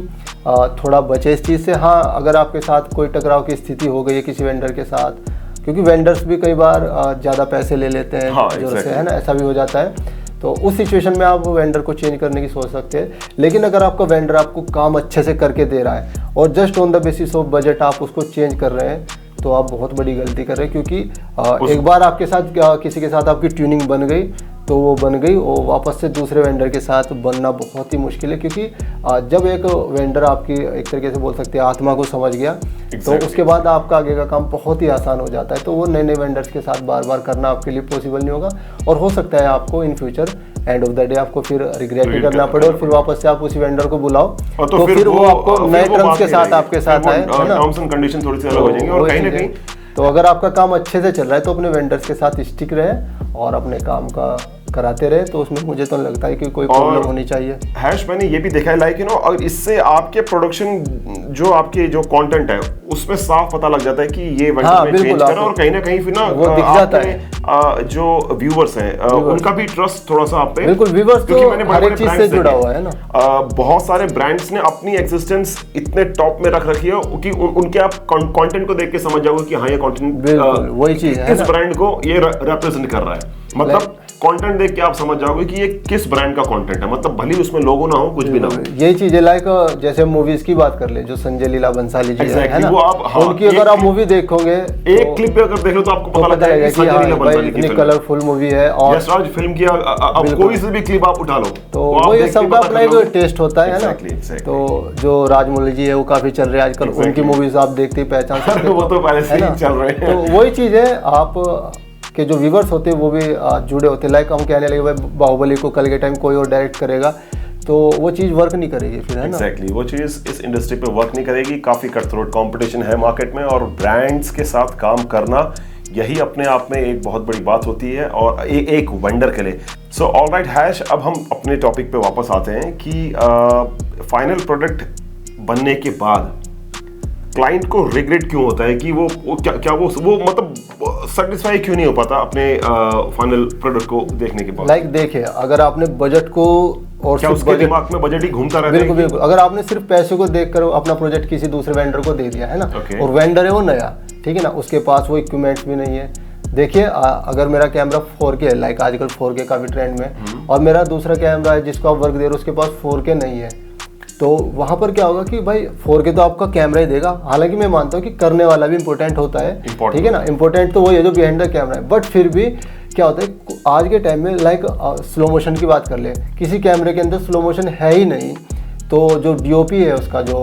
थोड़ा बचे इस चीज़ से। हाँ, अगर आपके साथ कोई टकराव की स्थिति हो गई है किसी वेंडर के साथ, क्योंकि वेंडर्स भी कई बार ज़्यादा पैसे ले लेते हैं, हाँ, से, है ना, ऐसा भी हो जाता है। तो उस सिचुएशन में आप वेंडर को चेंज करने की सोच सकते हैं। लेकिन अगर आपका वेंडर आपको काम अच्छे से करके दे रहा है और just on the basis of budget आप उसको चेंज कर रहे हैं, तो आप बहुत बड़ी गलती कर रहे हैं, क्योंकि एक बार आपके साथ किसी के साथ आपकी ट्यूनिंग बन गई तो वो बन गई, और वापस से दूसरे वेंडर के साथ बनना बहुत ही मुश्किल है। क्योंकि जब एक वेंडर आपकी एक तरीके से बोल सकते हैं आत्मा को समझ गया, तो उसके बाद आपका आगे का काम बहुत ही आसान हो जाता है। तो वो नए नए वेंडर्स के साथ बार बार करना आपके लिए पॉसिबल नहीं होगा, और हो सकता है आपको in future end of the day आपको फिर रिग्रेट भी करना पड़े, और फिर वापस से आप उसी वेंडर को बुलाओ तो फिर वो आपको नए टर्म्स के साथ आपके साथ आए, है ना, टर्म्स एंड कंडीशन थोड़ी सी अलग हो जाएंगी। और कहीं ना कहीं तो अगर आपका काम अच्छे से चल रहा है तो अपने वेंडर्स के साथ स्टिक रहे और अपने काम का कराते रहे, तो उसमें मुझे तो लगता है कि कोई प्रॉब्लम होनी चाहिए। हैश मैंने ये भी देखा है, लाइक यू नो, अगर इससे आपके प्रोडक्शन जो आपके जो कंटेंट है उसमें साफ पता लग जाता है कि ये वेंडर में चेंज करा, और कहीं ना कहीं फिर ना वो दिख जाता है। जो व्यूवर्स हैं उनका भी ट्रस्ट थोड़ा सा आप पे, बिल्कुल व्यूवर्स तो हर एक चीज से जुड़ा हुआ है ना। बहुत सारे ब्रांड्स ने अपनी एग्जिस्टेंस इतने टॉप में रख रखी है कि उनके आप कंटेंट को देख के समझ जाओगे कि हाँ ये कंटेंट वही चीज है, इस ब्रांड को ये रिप्रेजेंट कर रहा है। मतलब कंटेंट देख के आप समझ जाओगे कि ये किस ब्रांड का कंटेंट है, मतलब भले उसमें लोगो ना हो, कुछ भी ना हो। यही चीज है, लाइक जैसे मूवीज की बात कर ले, जो संजय लीला बंसाली जी है ना, वो आप उनकी अगर आप मूवी देखोगे, एक क्लिप पे अगर देख लो तो आपको पता लग जाएगा कि संजय लीला बंसाली की कलरफुल मूवी है। और यशराज फिल्म की अब कोई से भी क्लिप आप उठा लो तो वो ये सबका अपना एक टेस्ट होता है ना। तो जो राजमौली जी है वो काफी चल रहे हैं आजकल, उनकी मूवीज आप देखते ही पहचान सकते हो, वो तो पहले से ही चल रहे हैं। तो वही चीज है, आप के जो व्यूवर्स होते हैं वो भी जुड़े होते हैं। लाइक हम कहने लगे भाई बाहुबली को कल के टाइम कोई और डायरेक्ट करेगा तो वो चीज़ वर्क नहीं करेगी फिर, है ना। एग्जैक्टली वो चीज़ इस इंडस्ट्री पे वर्क नहीं करेगी। काफ़ी कटथ्रोट कंपटीशन है मार्केट में, और ब्रांड्स के साथ काम करना यही अपने आप में एक बहुत बड़ी बात होती है, और एक वेंडर के लिए। सो ऑलराइट हैश, अब हम अपने टॉपिक पे वापस आते हैं कि फाइनल प्रोडक्ट बनने के बाद क्लाइंट को रिग्रेट क्यों होता है कि वो क्या वो मतलब सेटिस्फाई क्यों नहीं हो पाता अपने फाइनल प्रोडक्ट को देखने के बाद। लाइक देखिए, अगर आपने बजट को और क्या उसके दिमाग में बजट ही घूमता रहता है? बिल्कुल बिल्कुल। अगर आपने सिर्फ पैसे को देखकर अपना प्रोजेक्ट किसी दूसरे वेंडर को दे दिया है ना, और वेंडर है वो नया, ठीक है ना, उसके पास वो इक्विपमेंट्स भी नहीं है। देखिए अगर मेरा कैमरा 4K है, लाइक आजकल 4K काफी ट्रेंड में, और मेरा दूसरा कैमरा है जिसको आप वर्क दे रहे हो उसके पास 4K नहीं है, तो वहां पर क्या होगा कि भाई 4K तो आपका कैमरा ही देगा। हालांकि मैं मानता हूँ कि करने वाला भी इंपॉर्टेंट होता है, ठीक है ना, इंपॉर्टेंट तो वही है जो बिहाइंड द कैमरा है। बट फिर भी क्या होता है आज के टाइम में, लाइक स्लो मोशन की बात कर ले, किसी कैमरे के अंदर स्लो मोशन है ही नहीं, तो जो DOP है उसका जो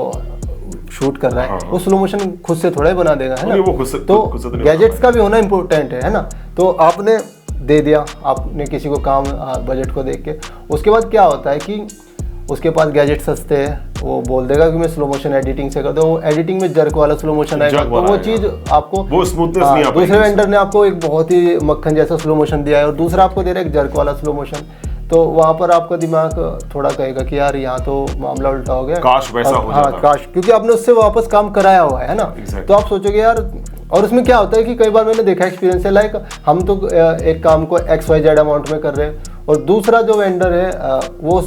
शूट कर रहा है वो स्लो मोशन खुद से थोड़ा ही बना देगा, है ना। तो गैजेट्स का भी होना इंपॉर्टेंट है ना। तो आपने दे दिया, आपने किसी को काम बजट को देख के, उसके बाद क्या होता है कि उसके पास गैजेट सस्ते हैं, वो बोल देगा कि मैं स्लो मोशन एडिटिंग से कर दूं, वो एडिटिंग में जर्क वाला स्लो मोशन आएगा, तो वो चीज़ आपको वो स्मूथनेस नहीं आ पाएगी। दूसरे वेंडर ने आपको एक बहुत ही मक्खन जैसा स्लो मोशन दिया है और दूसरा आपको दे रहा है एक जर्क वाला स्लो मोशन, तो वहाँ पर आपका दिमाग थोड़ा कहेगा कि यार यहाँ तो मामला उल्टा हो गया, काश वैसा हो जाता। हाँ काश, क्योंकि आपने उससे वापस काम कराया हुआ है ना। तो आप सोचोगे यार, और उसमें क्या होता है कि कई बार मैंने देखा एक्सपीरियंस है, लाइक हम तो एक काम को XYZ अमाउंट में कर रहे हैं और दूसरा जो वेंडर है वो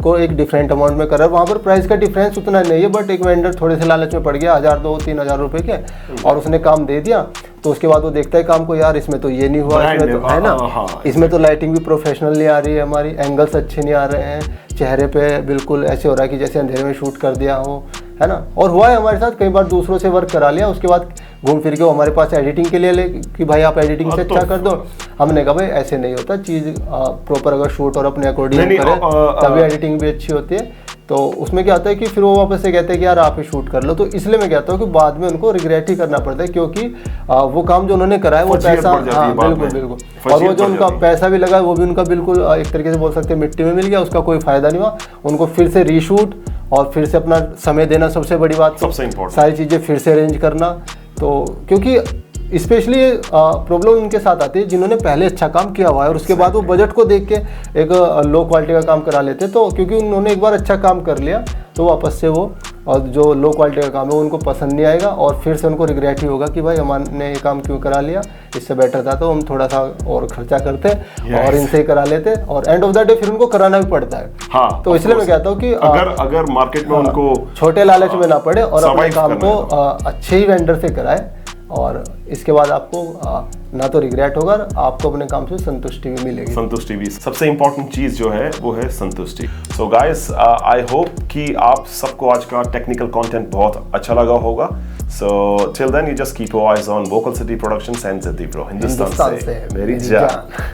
को एक डिफरेंट अमाउंट में कर रहा है। वहाँ पर प्राइस का डिफरेंस उतना नहीं है, बट एक वेंडर थोड़े से लालच में पड़ गया 1000 2-3 हज़ार रुपए के, और उसने काम दे दिया, तो उसके बाद वो देखता है काम को, यार इसमें तो ये नहीं हुआ, इसमें तो है ना, इसमें तो लाइटिंग भी प्रोफेशनल नहीं आ रही है, हमारी एंगल्स अच्छे नहीं आ रहे हैं, चेहरे पे बिल्कुल ऐसे हो रहा है कि जैसे अंधेरे में शूट कर दिया हो, है ना। और हुआ है हमारे साथ, कई बार दूसरों से वर्क करा लिया, उसके बाद घूम फिर के वो हमारे पास एडिटिंग के लिए ले कि भाई आप एडिटिंग से अच्छा कर दो। हमने कहा भाई ऐसे नहीं होता, चीज़ प्रॉपर अगर शूट और अपने अकॉर्डिंग करें तभी एडिटिंग भी अच्छी होती है। तो उसमें क्या होता है कि फिर वो वापस से कहते हैं कि यार आप ही शूट कर लो, तो इसलिए मैं कहता हूँ कि बाद में उनको रिग्रेट ही करना पड़ता है, क्योंकि वो काम जो उन्होंने करा है वो पैसा, हाँ बिल्कुल बिल्कुल, और वो जो उनका पैसा भी लगा है वो भी उनका बिल्कुल एक तरीके से बोल सकते हैं मिट्टी में मिल गया, उसका कोई फायदा नहीं हुआ। उनको फिर से रीशूट और फिर से अपना समय देना सबसे बड़ी बात, सबसे इम्पोर्टेंट सारी चीज़ें फिर से अरेंज करना। तो क्योंकि स्पेशली प्रॉब्लम उनके साथ आती है जिन्होंने पहले अच्छा काम किया हुआ है और उसके बाद वो बजट को देख के एक लो क्वालिटी का काम करा लेते, तो क्योंकि उन्होंने एक बार अच्छा काम कर लिया तो वापस से वो और जो लो क्वालिटी का काम है उनको पसंद नहीं आएगा, और फिर से उनको रिग्रेट ही होगा कि भाई हमने ये काम क्यों करा लिया, इससे बेटर था तो हम थोड़ा सा और खर्चा करते और इनसे ही करा लेते, और एंड ऑफ द डे फिर उनको कराना भी पड़ता है। हाँ, तो इसलिए मैं कहता हूँ कि अगर मार्केट में उनको छोटे लालच में ना पड़े और अपने काम को अच्छे ही वेंडर से कराए, और इसके बाद आपको ना तो रिग्रेट होगा, आपको अपने काम से संतुष्टि भी मिलेगी। संतुष्टि भी सबसे इंपॉर्टेंट चीज जो है वो है संतुष्टि। सो गाइस, आई होप कि आप सबको आज का टेक्निकल कंटेंट बहुत अच्छा लगा होगा। So till then you just keep your eyes on Vocal City Productions and Ziddi bro, Hindustan से मेरी जान।